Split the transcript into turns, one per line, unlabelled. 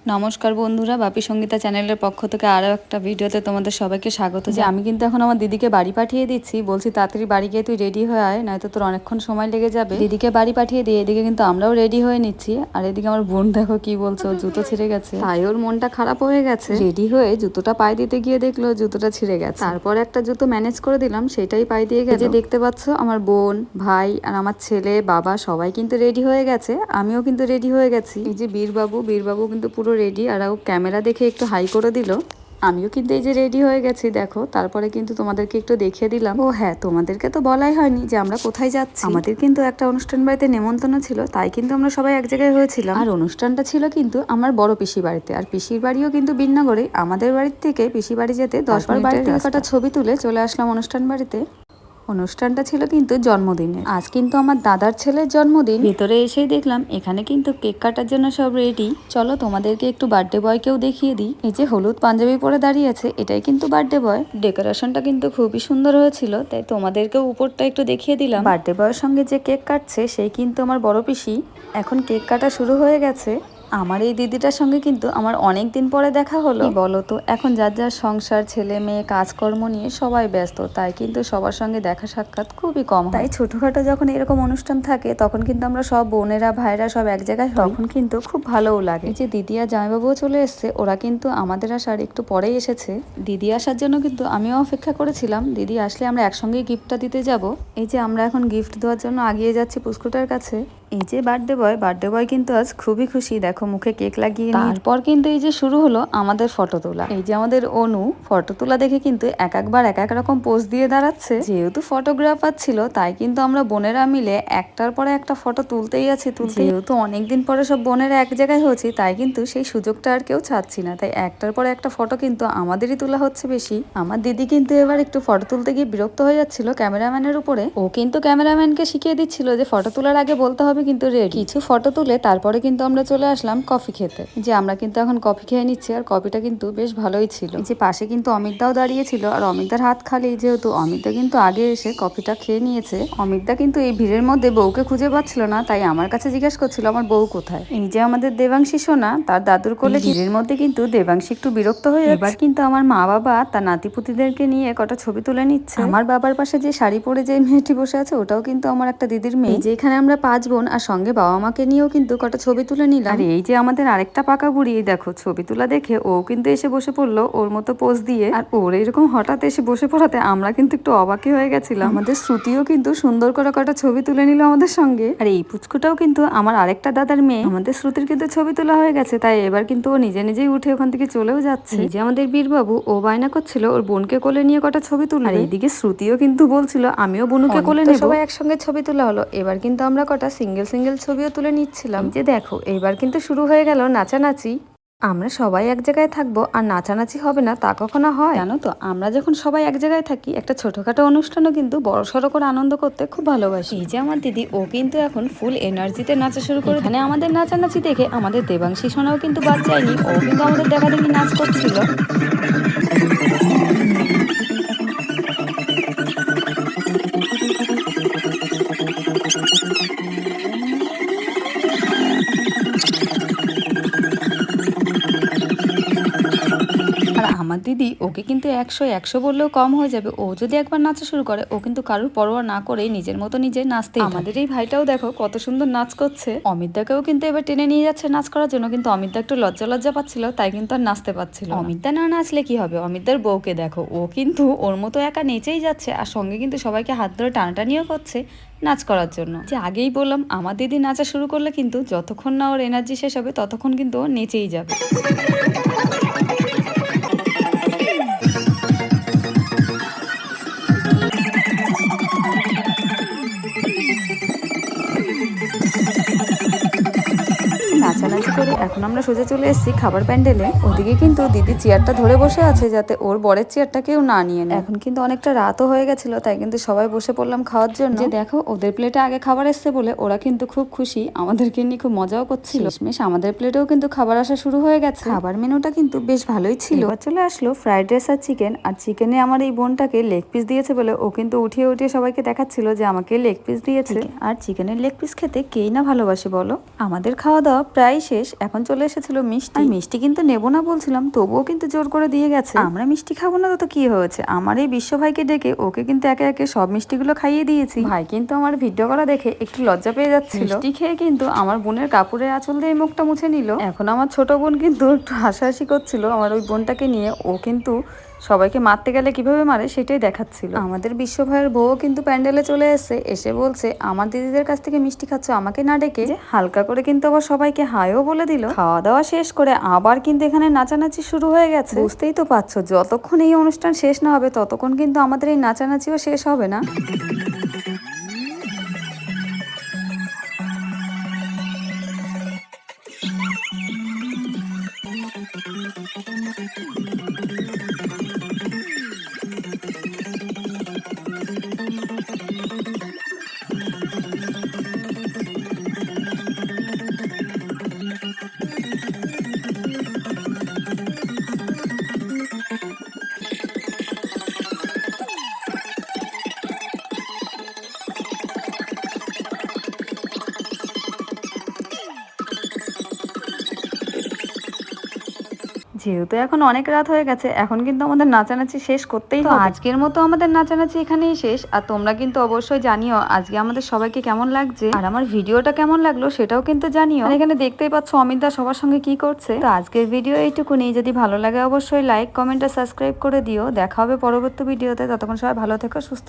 নমস্কার বন্ধুরা, বাপি সঙ্গীতা চ্যানেলের পক্ষ থেকে আরও একটা ভিডিওতে তোমাদের সবাইকে স্বাগত। যে আমি কিন্তু এখন আমার দিদিকে বাড়ি পাঠিয়ে দিচ্ছি, বলছি তাড়াতাড়ি বাড়ি গিয়ে তুই রেডি হয়ে আয়, নয়তো তোর অনেকক্ষণ সময় লেগে যাবে। দিদিকে বাড়ি পাঠিয়ে দিয়ে এদিকে কিন্তু আমরাও রেডি হয়ে নিচ্ছি। আর এদিকে আমার বোন দেখো কি বলছো, ওর জুতো ছিঁড়ে গেছে, তাই ওর মনটা খারাপ হয়ে গেছে। রেডি হয়ে জুতোটা পায়ে দিতে গিয়ে দেখলো জুতোটা ছিঁড়ে গেছে। তারপর একটা জুতো ম্যানেজ করে দিলাম, সেটাই পায়ে দিয়ে গেছে। দেখতে পাচ্ছ আমার বোন, ভাই আর আমার ছেলে, বাবা সবাই কিন্তু রেডি হয়ে গেছে, আমিও কিন্তু রেডি হয়ে গেছি। এই যে বীরবাবু কিন্তু পুরো রেডি, আর ক্যামেরা দেখে একটু হাই করে দিল। আমিও কিন্তু এই যে রেডি হয়ে গেছি দেখো। তারপরে কিন্তু তোমাদেরকে একটু দেখিয়ে দিলাম। ও হ্যাঁ, তোমাদেরকে তো বলাই হয়নি যে আমরা কোথায় যাচ্ছি। আমাদের কিন্তু একটা অনুষ্ঠান বাড়িতে নেমন্তন্ন ছিল, তাই কিন্তু আমরা সবাই এক জায়গায় হয়েছিলাম। আর অনুষ্ঠানটা ছিল কিন্তু আমার বড় পিসি বাড়িতে, আর পিসির বাড়িও কিন্তু বিন্নাগরে। আমাদের বাড়ির থেকে পিসি বাড়ি যেতে 10 মিনিটের বাড়ি থেকে কটা ছবি তুলে চলে আসলাম অনুষ্ঠান বাড়িতে। অনুষ্ঠানটা ছিল কিন্তু জন্মদিনে। আজ কিন্তু আমার দাদার ছেলের জন্মদিন। ভেতরে এসেই দেখলাম এখানে কিন্তু কেক কাটার জন্য সব রেডি। চলো তোমাদেরকে একটু বার্থডে বয়কেও দেখিয়ে দিই। এই যে হলুদ পাঞ্জাবি পরে দাঁড়িয়ে আছে, এটাই কিন্তু বার্থডে বয়। ডেকোরেশনটা কিন্তু খুবই সুন্দর হয়েছিল, তাই তোমাদেরকেও উপরটা একটু দেখিয়ে দিলাম। বার্থডে বয়ের সঙ্গে যে কেক কাটছে সেই কিন্তু আমার বড় পিসি। এখন কেক কাটা শুরু হয়ে গেছে। আমার এই দিদিটার সঙ্গে কিন্তু আমার অনেক দিন পরে দেখা হলো। বলো তো, এখন যার যার সংসার, ছেলে মেয়ে, কাজকর্ম নিয়ে সবাই ব্যস্ত, তাই কিন্তু সবার সঙ্গে দেখা সাক্ষাৎ খুবই কম। তাই ছোটখাটো যখন এরকম অনুষ্ঠান থাকে তখন কিন্তু আমরা সব বোনেরা ভাইরা সব এক জায়গায়, তখন কিন্তু খুব ভালোও লাগে। এই যে দিদি আর জামাইবাবুও চলে এসছে, ওরা কিন্তু আমাদের আসার একটু পরেই এসেছে। দিদি আসার জন্য কিন্তু আমিও অপেক্ষা করেছিলাম, দিদি আসলে আমরা একসঙ্গেই গিফটটা দিতে যাব। এই যে আমরা এখন গিফট দেওয়ার জন্য আগিয়ে যাচ্ছি পুস্কুটার কাছে। এই যে বার্থডে বয় কিন্তু আজ খুবই খুশি, দেখো মুখে কেক লাগিয়ে। তারপর কিন্তু এই যে শুরু হলো আমাদের ফটো তোলা। এই যে আমাদের অনু ফটো তোলা দেখে কিন্তু একবার এক এক রকম পোজ দিয়ে দাঁড়াচ্ছে। যেহেতু ফটোগ্রাফার ছিল, তাই কিন্তু আমরা বোনেরা মিলে একটার পরে একটা ফটো তুলতেই আছি। যেহেতু অনেকদিন পরে সব বোনেরা এক জায়গায় হচ্ছি, তাই কিন্তু সেই সুযোগটা আর কেউ ছাড়ছি না, তাই একটার পরে একটা ফটো কিন্তু আমাদেরই তোলা হচ্ছে বেশি। আমার দিদি কিন্তু এবার একটু ফটো তুলতে গিয়ে বিরক্ত হয়ে যাচ্ছিল ক্যামেরাম্যানের উপরে। ও কিন্তু ক্যামেরাম্যানকে শিখিয়ে দিচ্ছিল যে ফটো তোলার আগে বলতে হবে কিন্তু রেডি। কিছু ফটো তুলে তারপরে কিন্তু আমরা চলে আসলাম কফি খেতে। যে আমরা কিন্তু এখন কফি খেয়ে নিচ্ছি, আর কফিটা কিন্তু বেশ ভালোই ছিল। যে পাশে কিন্তু অমিতদাও দাঁড়িয়েছিল, আর অমিতদার হাত খালি, যেহেতু অমিতদা কিন্তু আগে এসে কফিটা খেয়ে নিয়েছে। অমিতদা কিন্তু এই ভিড়ের মধ্যে বউকে খুঁজে পাচ্ছিল না, তাই আমার কাছে জিজ্ঞেস করছিল আমার বউ কোথায়। এই যে আমাদের দেবাংশী সোনা তার দাদুর কোলে। ভিড়ের মধ্যে কিন্তু দেবাংশী একটু বিরক্ত হয়ে এবার কিন্তু আমার মা বাবা তার নাতিপুতিদেরকে নিয়ে কটা ছবি তুলে নিচ্ছে। আমার বাবার পাশে যে শাড়ি পরে যে মেয়েটি বসে আছে, ওটাও কিন্তু আমার একটা দিদির মেয়ে। যেখানে আমরা 5 বোন আর সঙ্গে বাবা মাকে নিয়েও কিন্তু কটা ছবি তুলে নিলাম। আর এই যে আমাদের আরেকটা পাকা বুড়ি, দেখো ছবি তোলা দেখে ও কিন্তু এসে বসে পড়লো ওর মতো পোজ দিয়ে। আর ওর এরকম হঠাৎ এসে বসে পড়াতে আমরা কিন্তু একটু অবাকই হয়ে গেছিলাম। আমাদের শ্রুতিও কিন্তু সুন্দর করে কটা ছবি তুলে নিল আমাদের সঙ্গে। আর এই পুচকুটাও কিন্তু আমার আরেকটা দাদার মেয়ে। আমাদের শ্রুতির কিন্তু ছবি তোলা হয়ে গেছে, তাই এবার কিন্তু ও নিজে নিজেই উঠে ওখান থেকে চলেও যাচ্ছে। এই যে আমাদের বীরবাবু, ও বায়না করছিল ওর বোনকে কোলে নিয়ে কটা ছবি তুলবে। আর এইদিকে শ্রুতিও কিন্তু বলছিল আমিও বোনকে কোলে নেব। সবাই একসঙ্গে ছবি তোলা হলো। এবার কিন্তু আমরা কটা সিঙ্গেল ছবিও তুলে নিচ্ছিলাম। যে দেখো এবার কিন্তু শুরু হয়ে গেল নাচানাচি। আমরা সবাই এক জায়গায় থাকবো আর নাচানাচি হবে না তা কখনো হয়? জানো তো, আমরা যখন সবাই এক জায়গায় থাকি একটা ছোটখাটো অনুষ্ঠানও কিন্তু বড়সড় করে আনন্দ করতে খুব ভালোবাসি। এই যে আমার দিদি, ও কিন্তু এখন ফুল এনার্জিতে নাচা শুরু করে। এখানে আমাদের নাচানাচি দেখে আমাদের দেবাংশী সোনাও কিন্তু বাদ যায়নি, ও কিন্তু আমাদের দেখা দেখি নাচ করছিল। আর আমার দিদি, ওকে কিন্তু 100 বললেও কম হয়ে যাবে। ও যদি একবার নাচা শুরু করে, ও কিন্তু কারোর পরোয়া না করে নিজের মতো নিজে নাচতে। আমাদের এই ভাইটাও দেখো কত সুন্দর নাচ করছে। অমিতদাকেও কিন্তু এবার টেনে নিয়ে যাচ্ছে নাচ করার জন্য, কিন্তু অমিতদা একটু লজ্জা পাচ্ছিল, তাই কিন্তু আর নাচতে পারছিল। অমিতদা না নাচলে কি হবে, অমিতদার বউকে দেখো, ও কিন্তু ওর মতো একা নেচেই যাচ্ছে, আর সঙ্গে কিন্তু সবাইকে হাত ধরে টানাটানিও করছে নাচ করার জন্য। যে আগেই বললাম, আমার দিদি নাচা শুরু করলে কিন্তু যতক্ষণ না ওর এনার্জি শেষ হবে ততক্ষণ কিন্তু ও নেচেই যাবে। নাচানাচি করে এখন আমরা সোজা চলে এসেছি খাবার প্যান্ডেলে। ওদিকে কিন্তু দিদি চেয়ারটা ধরে বসে আছে যাতে ওর বরের চেয়ারটা কেউ না নিয়ে নেয়। এখন কিন্তু অনেকটা রাতও হয়ে গেছিল, তাই কিন্তু সবাই বসে পড়লাম খাওয়ার জন্য। যে দেখো ওদের প্লেটে আগে খাবার এসছে বলে ওরা কিন্তু খুব খুশি, আমাদেরকে নিয়ে খুব মজাও করছিল। শেষমেশ আমাদের প্লেটেও কিন্তু খাবার আসা শুরু হয়ে গেছে। খাবার মেনুটা কিন্তু বেশ ভালোই ছিল। এবার চলে আসলো ফ্রাইড রাইস আর চিকেন। আর চিকেনে আমার এই বোনটাকে লেগ পিস দিয়েছে বলে ও কিন্তু উঠিয়ে সবাইকে দেখাচ্ছিল যে আমাকে লেগ পিস দিয়েছে। আর চিকেনের লেগ পিস খেতে কেই না ভালোবাসে বলো। আমাদের খাওয়া দাওয়া প্রায় শেষ। এখন চলে এসেছিল মিষ্টি। আর মিষ্টি কিন্তু নেবো না বলছিলাম, তবুও কিন্তু জোর করে দিয়ে গেছে। আমরা মিষ্টি খাবো না তো কি হয়েছে, আমার এই বিশ্ব ভাইকে ডেকে ওকে কিন্তু একে একে সব মিষ্টিগুলো খাইয়ে দিয়েছি। ভাই কিন্তু আমার ভিডিও করা দেখে একটু লজ্জা পেয়ে যাচ্ছিল। মিষ্টি খেয়ে কিন্তু আমার বোনের কাপড়ের আঁচল দিয়ে মুখটা মুছে নিল। এখন আমার ছোট বোন কিন্তু একটু হাসাহাসি করছিল আমার ওই বোনটাকে নিয়ে। ও কিন্তু সবাইকে মারতে গেলে কিভাবে মারে সেটাই দেখাচ্ছিল। আমাদের বিশ্ব ভাইয়ের বউ কিন্তু প্যান্ডেলে চলে এসে বলছে আমার দিদিদের কাছ থেকে মিষ্টি খাচ্ছ আমাকে না ডেকে। হালকা করে কিন্তু আবার সবাইকে হাইও বলে দিল। খাওয়া দাওয়া শেষ করে আবার কিন্তু এখানে নাচানাচি শুরু হয়ে গেছে। বুঝতেই তো পারছো, যতক্ষণ এই অনুষ্ঠান শেষ না হবে ততক্ষণ কিন্তু আমাদের এই নাচানাচিও শেষ হবে না। যেহেতু এখন অনেক রাত হয়ে গেছে, এখন কিন্তু আমাদের নাচানাচি শেষ করতেই হবে। আজকের মতো আমাদের নাচানাচি এখানেই শেষ। আর তোমরা কিন্তু অবশ্যই জানিও আজকে আমাদের সবাইকে কেমন লাগছে, আর আমার ভিডিওটা কেমন লাগলো সেটাও কিন্তু জানিও। আর এখানে দেখতেই পাচ্ছ অমিতদা সবার সঙ্গে কি করছে। তো আজকের ভিডিও এইটুকুনি, যদি ভালো লাগে অবশ্যই লাইক কমেন্ট আর সাবস্ক্রাইব করে দিও। দেখা হবে পরবর্তী ভিডিওতে, ততক্ষণ সবাই ভালো থেকো, সুস্থ